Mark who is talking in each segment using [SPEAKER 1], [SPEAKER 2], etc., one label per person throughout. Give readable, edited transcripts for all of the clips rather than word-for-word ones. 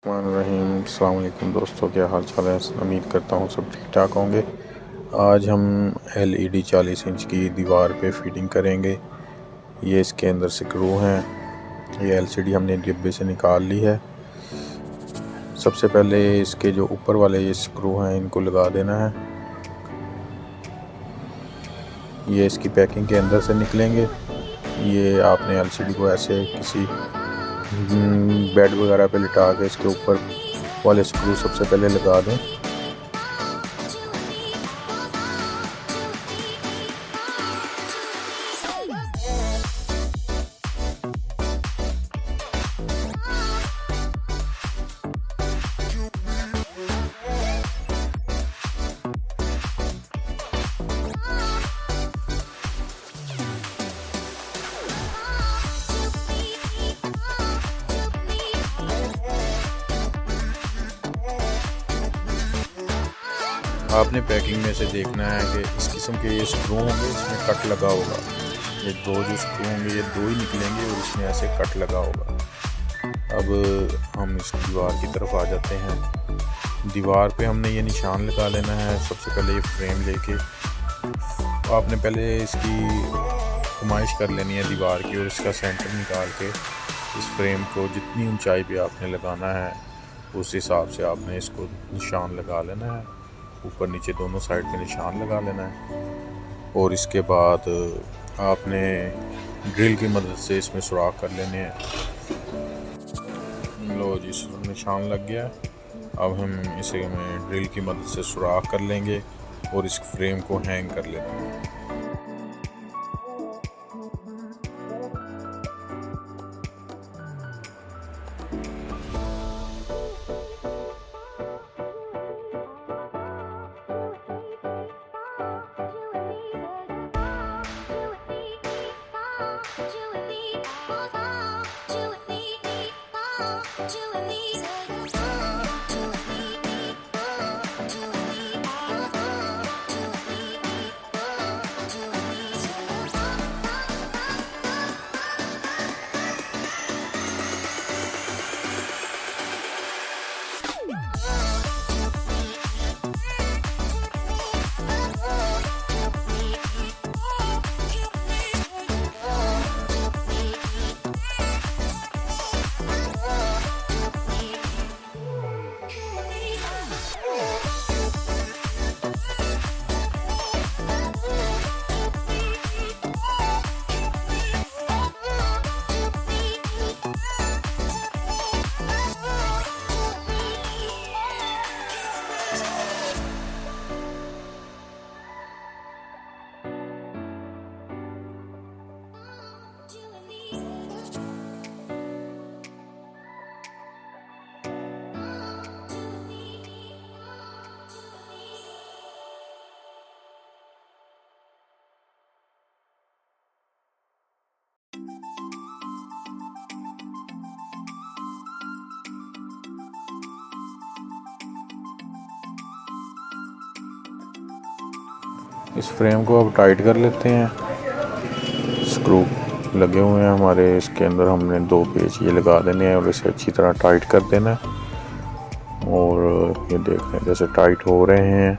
[SPEAKER 1] रहीम अस्सलाम वालेकुम दोस्तों, क्या हाल चाल है। उम्मीद करता हूँ सब ठीक ठाक होंगे। आज हम LED 40 इंच की दीवार पे फिटिंग करेंगे। ये इसके अंदर स्क्रू हैं। ये LCD हमने डिब्बे से निकाल ली है। सबसे पहले इसके जो ऊपर वाले ये स्क्रू हैं इनको लगा देना है। ये इसकी पैकिंग के अंदर से निकलेंगे। ये आपने LCD को ऐसे किसी बेड वगैरह पे लिटा के इसके ऊपर वाले स्क्रू सबसे पहले लगा दें। आपने पैकिंग में से देखना है कि इस किस्म के ये स्क्रू होंगे, इसमें कट लगा होगा। ये दो जो स्क्रू होंगे ये दो ही निकलेंगे और इसमें ऐसे कट लगा होगा। अब हम इस दीवार की तरफ आ जाते हैं। दीवार पे हमने ये निशान लगा लेना है। सबसे पहले ये फ्रेम लेके आपने पहले इसकी घुमाइश कर लेनी है दीवार की और इसका सेंटर निकाल के इस फ्रेम को जितनी ऊंचाई पे आपने लगाना है उस हिसाब से आपने इसको निशान लगा लेना है। ऊपर नीचे दोनों साइड पे निशान लगा लेना है और इसके बाद आपने ड्रिल की मदद से इसमें सुराख कर लेने हैं। लो जी, निशान लग गया। अब हम इसे में ड्रिल की मदद से सुराख कर लेंगे और इस फ्रेम को हैंग कर लेते हैं। इस फ्रेम को अब टाइट कर लेते हैं। स्क्रू लगे हुए हैं हमारे, इसके अंदर हमने दो पेच ये लगा देने हैं और इसे अच्छी तरह टाइट कर देना है। और ये देख रहे हैं जैसे टाइट हो रहे हैं।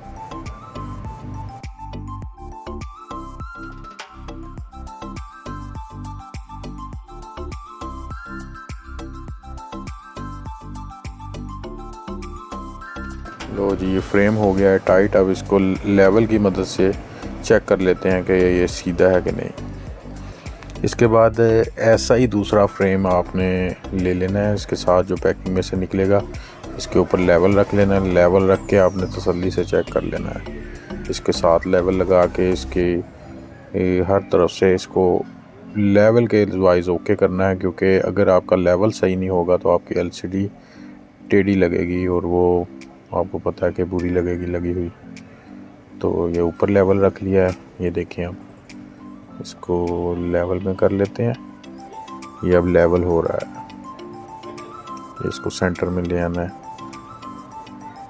[SPEAKER 1] लो जी, ये फ्रेम हो गया है टाइट। अब इसको लेवल की मदद से चेक कर लेते हैं कि ये सीधा है कि नहीं। इसके बाद ऐसा ही दूसरा फ्रेम आपने ले लेना है। इसके साथ जो पैकिंग में से निकलेगा इसके ऊपर लेवल रख लेना है। लेवल रख के आपने तसल्ली से चेक कर लेना है। इसके साथ लेवल लगा के इसके हर तरफ से इसको लेवल के वाइज ओके करना है, क्योंकि अगर आपका लेवल सही नहीं होगा तो आपकी LCD टेढ़ी लगेगी और वो आपको पता है कि बुरी लगेगी लगी हुई। तो ये ऊपर लेवल रख लिया है। ये देखिए, अब इसको लेवल में कर लेते हैं। ये अब लेवल हो रहा है। इसको सेंटर में ले आना है।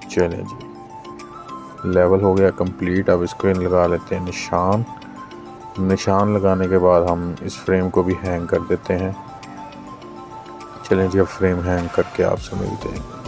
[SPEAKER 1] चलें जी, लेवल हो गया कंप्लीट। अब इसको लगा लेते हैं निशान। निशान लगाने के बाद हम इस फ्रेम को भी हैंग कर देते हैं। चलें जी, अब फ्रेम हैंग करके आपसे मिलते हैं।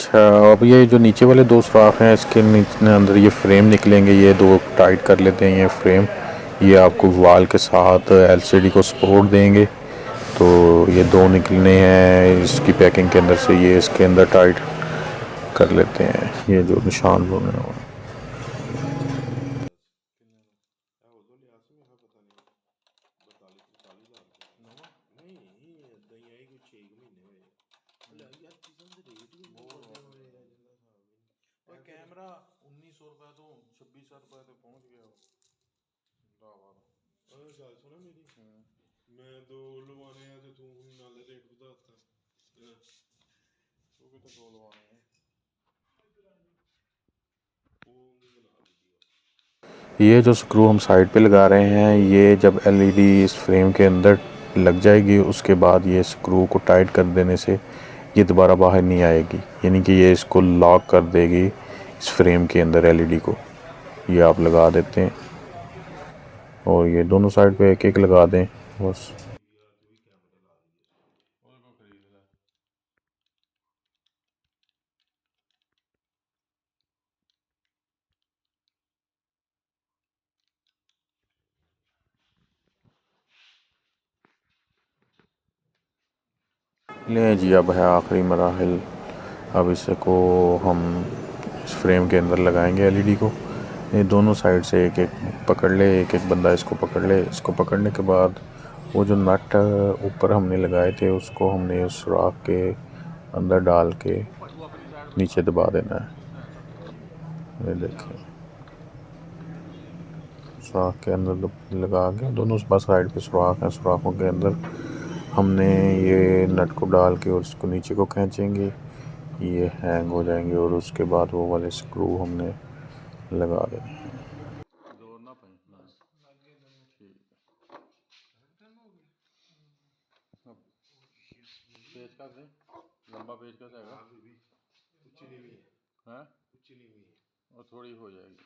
[SPEAKER 1] अच्छा, अब ये जो नीचे वाले दो सुराख हैं इसके नीचे अंदर ये फ्रेम निकलेंगे, ये दो टाइट कर लेते हैं ये फ्रेम। ये आपको वाल के साथ एलसीडी को सपोर्ट देंगे। तो ये दो निकलने हैं इसकी पैकिंग के अंदर से, ये इसके अंदर टाइट कर लेते हैं, ये जो निशान बने हुए हैं। कैमरा 1900 रुपए तो 2600 रुपए तो पहुंच गया। गल सुनो मेरी, मैं दो लवाने हैं ते तू नाले रेट बताता तू कितने दो लवाने हैं। ये जो स्क्रू हम साइड पे लगा रहे हैं, ये जब एलईडी इस फ्रेम के अंदर लग जाएगी उसके बाद ये स्क्रू को टाइट कर देने से ये दोबारा बाहर नहीं आएगी, यानी कि ये इसको लॉक कर देगी इस फ्रेम के अंदर एलईडी को। ये आप लगा देते हैं और ये दोनों साइड पे एक एक लगा दें बस। ले जी, अब है आखिरी मराहिल। अब इसको हम इस फ्रेम के अंदर लगाएंगे एलईडी को। ये दोनों साइड से एक एक पकड़ ले, एक एक बंदा इसको पकड़ ले। इसको पकड़ने के बाद वो जो नट ऊपर हमने लगाए थे उसको हमने उस सुराख के अंदर डाल के नीचे दबा देना है। ये देखें, सुराख के अंदर लगा के दोनों बस साइड पे सुराख हैं, सुराखों के अंदर हमने ये नट को डाल के और इसको नीचे को खींचेंगे, ये हैंग हो जाएंगे और उसके बाद वो वाले स्क्रू हमने लगा देने हैं। लंबा पेचकस है और थोड़ी हो जाएगी।